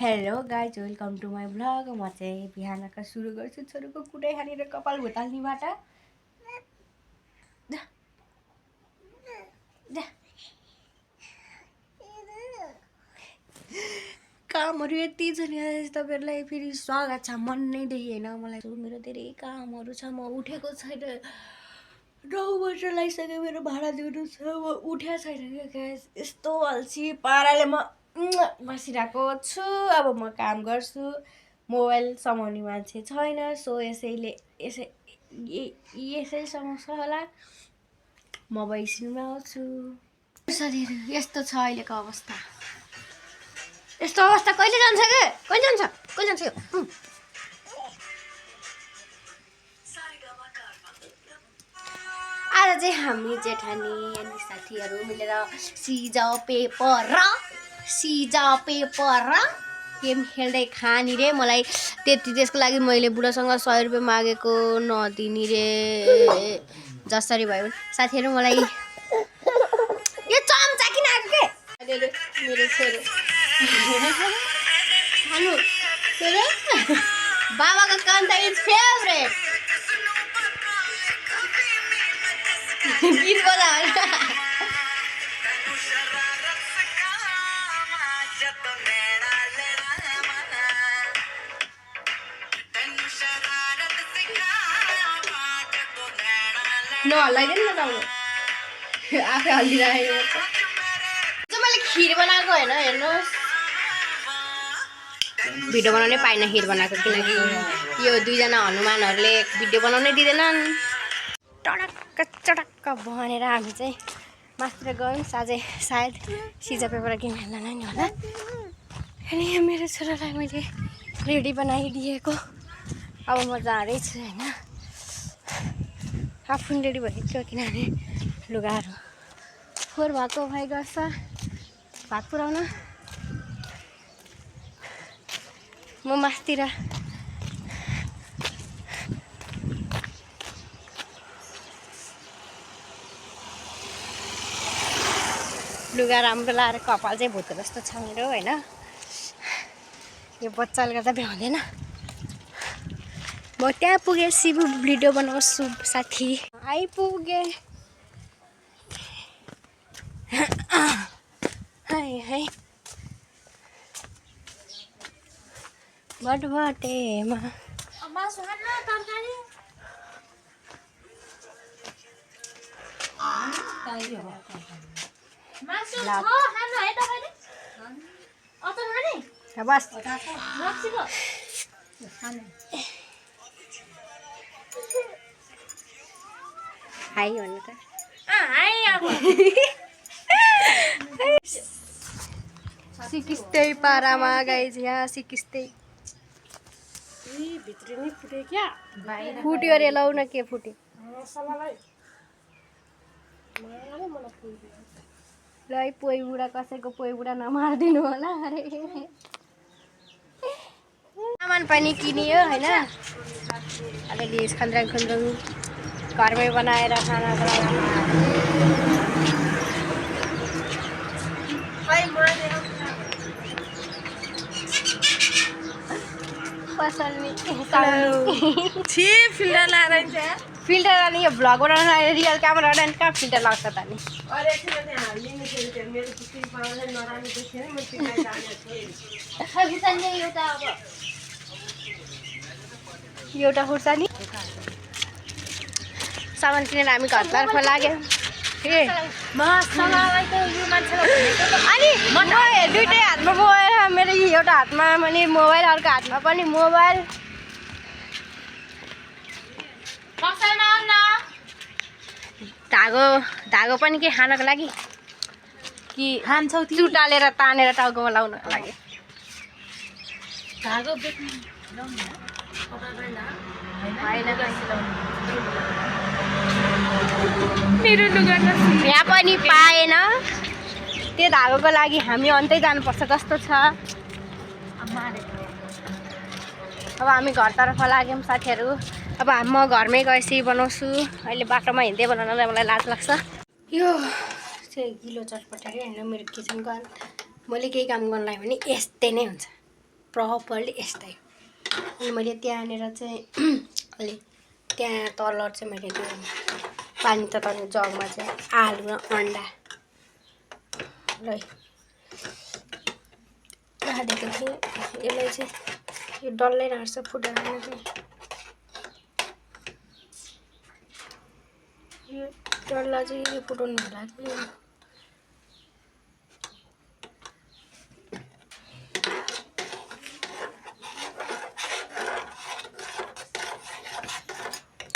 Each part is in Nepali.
Hello guys, welcome to my blog. म चाहिँ बिहानका सुरु गर्छु छोरीको कुटै खानेर कपाल भुताल्नेबाट। कामहरू यति छ नि तपाईँहरूलाई फेरि स्वागत छ मनैदेखि होइन। मलाई मेरो धेरै कामहरू छ, म उठेको छैन। 9 बजे लागिसक्यो, मेरो भाडा दिनु छ, म उठेको छैन क्या गाइस। यस्तो अल्छी पाराले म बसिरहेको छु। अब म काम गर्छु, मोबाइल समाउने मान्छे छैन, सो यसै समाउँछ होला। म भैँसीमा आउँछु। शरीर यस्तो छ अहिलेको अवस्था। यस्तो अवस्था कहिले जान्छ के? कहिले जान्छ यो? आज चाहिँ हामी जेठानी अनि साथीहरू मिलेर सिजा पेपर गेम खेल्दै खानी रे। मलाई त्यसको लागि मैले बुढासँग 100 रुपियाँ मागेको, नदिनी रे। जसरी भयो साथीहरू, मलाई यो चम्चा किन आएको के? मेरो छोरो बाबाको कान्ता इज फेभरेट। गीत बजा नहल्लाइदिनु न त आफै हल्लिरहेको छ। मैले खिर बनाएको होइन, हेर्नुहोस्। भिडियो बनाउनै पाइनँ खिर बनाएको, किनकि यो दुईजना हनुमानहरूले भिडियो बनाउनै दिँदैनन्। चटक्क भनेर हामी चाहिँ माथितिर गयौँ। सायद सिजा पेपर गेम खेल्न नै नि होला। अनि मेरो छोरालाई मैले रेडी बनाइदिएको। अब म जाँदैछु होइन। आफू रेडी भएको, किनभने लुगाहरू फोहोर भएको भइ गर्छ भात पुऱ्याउन। म मास्तिर लुगा राम्रो लाएर कपाल चाहिँ भुतो जस्तो छ मेरो होइन। यो बच्चाले गर्दा भ्याउँदैन। म त्यहाँ पुगेँ, शिव भिडियो बनाउँछु साथी। आइपुगे है भटभटेमा बस हाई भन्नु त सिकिस्तै पारामा गाइज, यहाँ सिकिस्तै फुट्यो अरे। लाउ न, के फुट्यो? ल पोइ बुढा, कसैको पोइ बुढा नमारिदिनु होला अरे। सामान पनि किनियो होइन। अलिअलि खन्द्राङ घरमै बनाएर खानाको लागि फिल्टर अनि यो भ्लग बनाउन रियल क्यामेरा कहाँ फिल्टर लाग्छ त नि? एउटा खुर्सानी सामान किनेर हामी घरतर्फ लाग्यौँ। अनि दुइटै हातमा मोबाइल, मेरो एउटा हातमा पनि मोबाइल, अर्को हातमा पनि मोबाइल। धागो पनि के खानको लागि कि चुटालेर तानेर टाउकोमा लाउनको लागि। यहाँ पनि पाएन, त्यो धागोको लागि हामी अन्तै जानुपर्छ जस्तो छ। अब हामी घरतर्फ लाग्यौँ साथीहरू। अब म घरमै गएपछि बनाउँछु। अहिले बाटोमा हिँड्दै बनाउनलाई मलाई लाज लाग्छ। यो चाहिँ गिलो चटपटे होइन मेरो किचनको। मैले केही काम गर्नलाई भने यस्तै नै हुन्छ। प्रपरली यस्तै। अनि मैले त्यहाँनिर चाहिँ अलि त्यहाँ तल चाहिँ मैले त्यो पानी तताउने जगमा चाहिँ आलु र अन्डा राखेको थिएँ। यसलाई चाहिँ यो डल्लै राख्छ फुटेर चाहिँ यो डल्ला चाहिँ यो फुटाउनु होला कि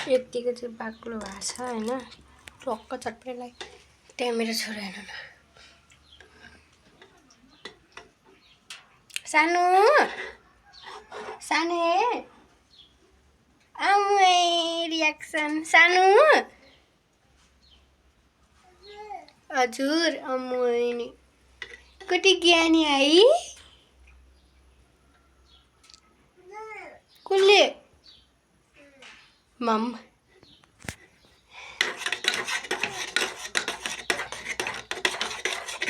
यतिको चाहिँ बाक्लो भएको छ होइन टक्क चटपेटलाई। त्यहाँ मेरो छोरा हेर्नु न सानो साने आमै रियाक्सन सानो हजुर अम्मै कति ज्ञानी है कसले मम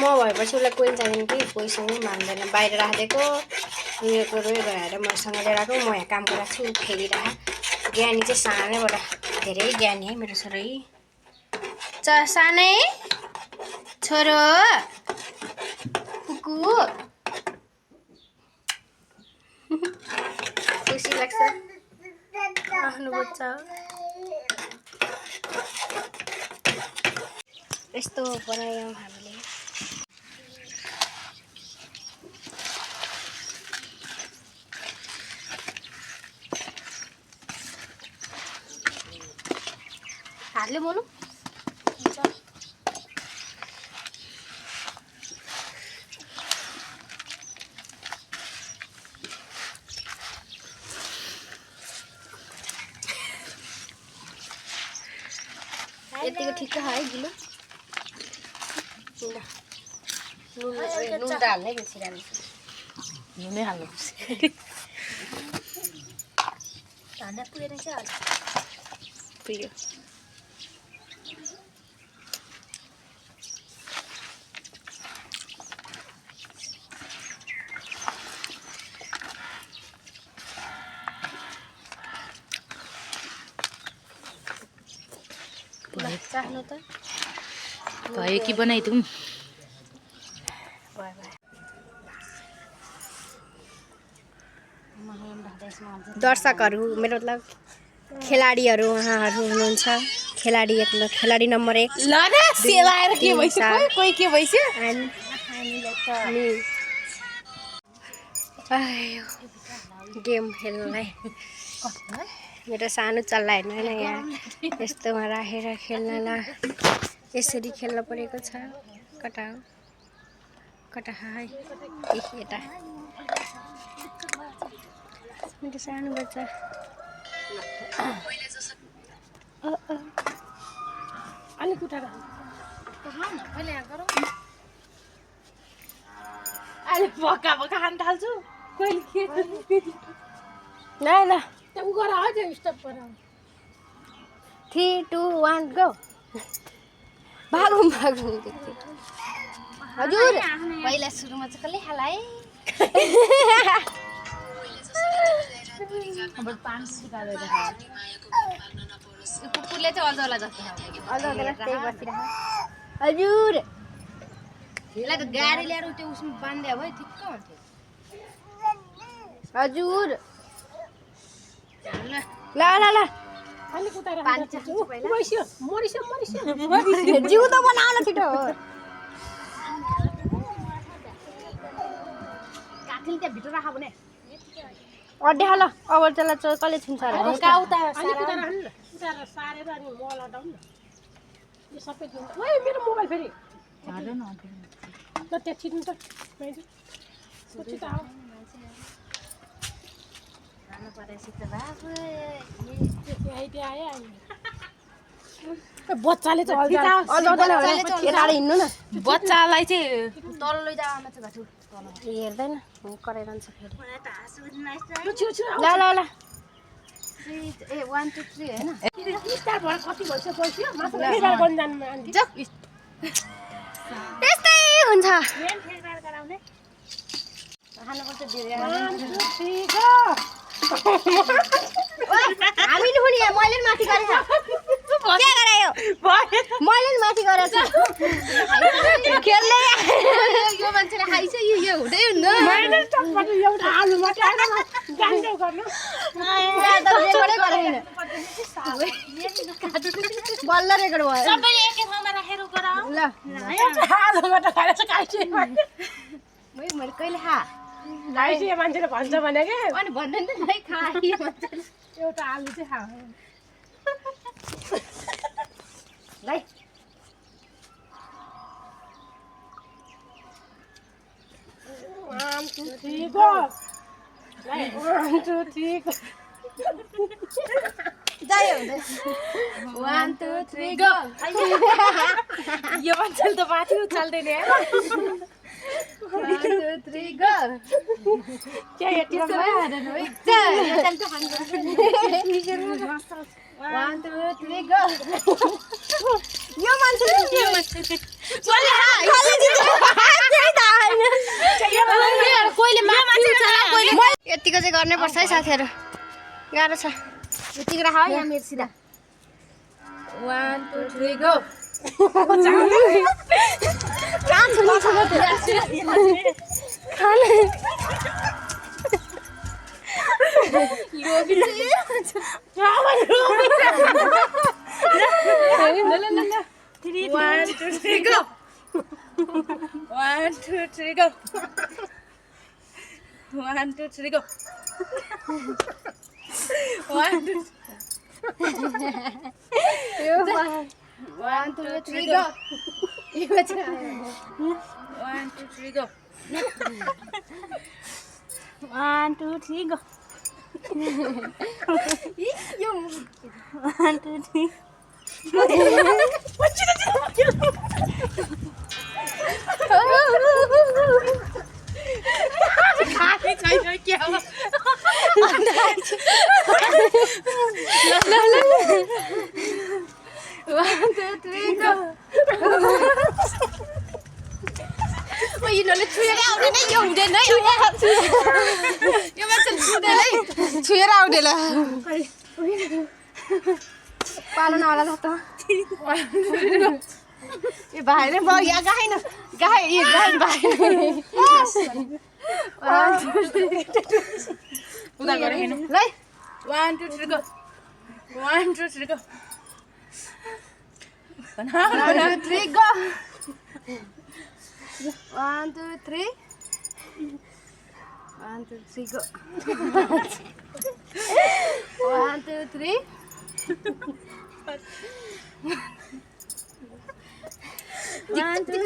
म भएपछि उसलाई कोही चाहिँदैन कि कोहीसँग मान्दैन बाहिर राखिदिएको रोएको गएर मसँग लिएर आएको म यहाँ काम गरेको छु खेलिरहेको ज्ञानी चाहिँ सानैबाट धेरै ज्ञानी है मेरो छोरा सानै छोरो कुकु खुसी लाग्छ आफ्नो बच्चा यस्तो बनायौँ हामीले। हातले बोल्नु यतिको ठिक है गिलो नुन हाल्नै बेसी राम्रो नुनै हाल्नुपर्छ हाल्दा पुगेन चाहिँ पुग्यो। चाहनु त भयो कि बनाइदिउँ दर्शकहरू मेरो मतलब खेलाडीहरू उहाँहरू हुनुहुन्छ खेलाडी नम्बर 1 ल न सेलाएर के भइसक्यो कोही के भइसक्यो गेम खेल्नलाई मेरो सानो चल्ला हेर्नु होइन यहाँ यस्तोमा राखेर खेल्नलाई यसरी खेल्न परेको छ कता हो कता है यता मेरो सानो बच्चा अलिक उठाएर अहिले पक्का पक्का खान थाल्छु कहिले ल ल उ गर अझै स्टप गर 3 2 1 गो भागौँ हजुर पहिला सुरुमा चाहिँ कसले खाला है अब पान सिकालेर कुकुरले चाहिँ अल्झौला जस्तो हजुर यसलाई त गाडी ल्याएर त्यो उसमा बाँध्या भए ठिक्क हुन्थ्यो हजुर ल ल ल ल अलिक उताएर पानी चाहिँ पहिला मरिस्यो जिउ त बनाउन छिटो काठिल त्यहाँ भित्र राख भने अड्डे ल अब त्यसलाई कसले छुन्छ र हल्का उतार सारेर अनि मल हटाउनु न यो सबै दिनु ओइ मेरो मोबाइल फेरि हाल्नु न ल त्यहाँ छिट्नु त मैले सोची त आऊ खानु परेछ त बाबु त्यो आयो बच्चाले चाहिँ हिँड्नु न बच्चालाई चाहिँ तल लैजामा चाहिँ घाटु हेर्दैन कराइरहन्छ फेरि ल ल ल ल ए 1 2 3 हैन स्टार भएर कति भइसक्यो मात्र त्यस्तै हुन्छ मेन फेरि गराउने खानुपर्छ धेरै 1 2 3 go हामीले पनि यहाँ मैले माथि गरेछ के गरायो मैले माथि गरेछ खेल्दै यो मान्छेले खाइछ यो हुँदै हुन्न मैले टपबाट एउटा आलु मात्रै आएन गान्डो गर्नु बल्ल रेकर्ड भयो सबैले एकै ठाउँमा राखेर गराऊ ल आलु मात्रै खाएर चाहिँ खाइছে मैले कहिले खा खाइছে मान्छेले भन्छ भने के अनि भन्दैन नि खै खाइ मान्छेले एउटा आलु चाहिँ खा लै 1 2 3 go 1 2 3 go जायो 1 2 3 गो यो मान्छेले त माथि उचाल्दैन यार 1 2 3 गो के यति सबै हारेन है चल त खान्छ 1 2 3 गो यो मान्छेले के चले खाली जित्यो त्यही त हैन कोइले माथि उचाल्छ कोइले यतिको चाहिँ गर्नै पर्छ है साथीहरु गाह्रो छ यतिको राख है यहाँ मेरो सिधा 1 2 3 गो कान छुनु खाने One, two, three, go. 1 2 3 go. 1 2 3 go. 1 2 1 2 3 go 1 2 3 go. 1 2 3 go. यो 1 2 3 यिनीहरूले छुएर आउँदैन यो हुँदैन है यो मान्छेले छुँदैन है छुएर आउँदैन पालन होला त ए भाइ रे म यहाँ गाएन गाए ए गाएन भाइ उता गरे हैन ल 1 2 3 go. 1 2 3 go. 1 2 3 गो 1 2 3 1 2 3 गो 1 2 3 1 2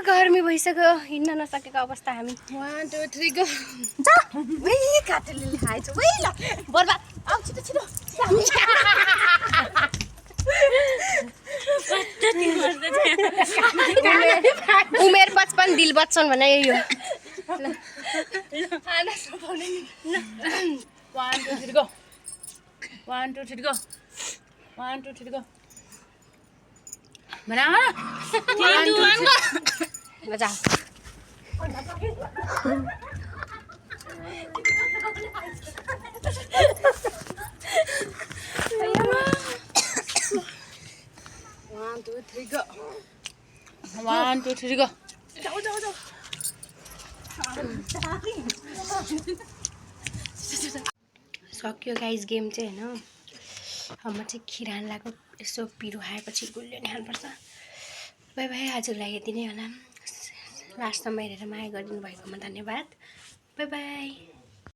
गर्मी भइसक्यो हिँड्न नसकेको अवस्था हामी 1 2 3 गो जा वै काटेले खाएछ वै ल बर्बाद आउ छिटो छिटो उमेर 55 दिल बच्चन भने यही हो 1 2 3 go. 1 2 3 go. 1 2 3 go. Mana? 3 2 1 go. ल जा One, two, three, go. 1 2 3 go. सक्यो गाइस गेम चाहिँ हैन म चाहिँ खिरान लाग्यो यसो पिरो खाएपछि गुलियो नि खानुपर्छ बाई बाई आजको लागि यति नै होला लास्टसम्म हेरेर माया गरिदिनु भएकोमा धन्यवाद बाई बाई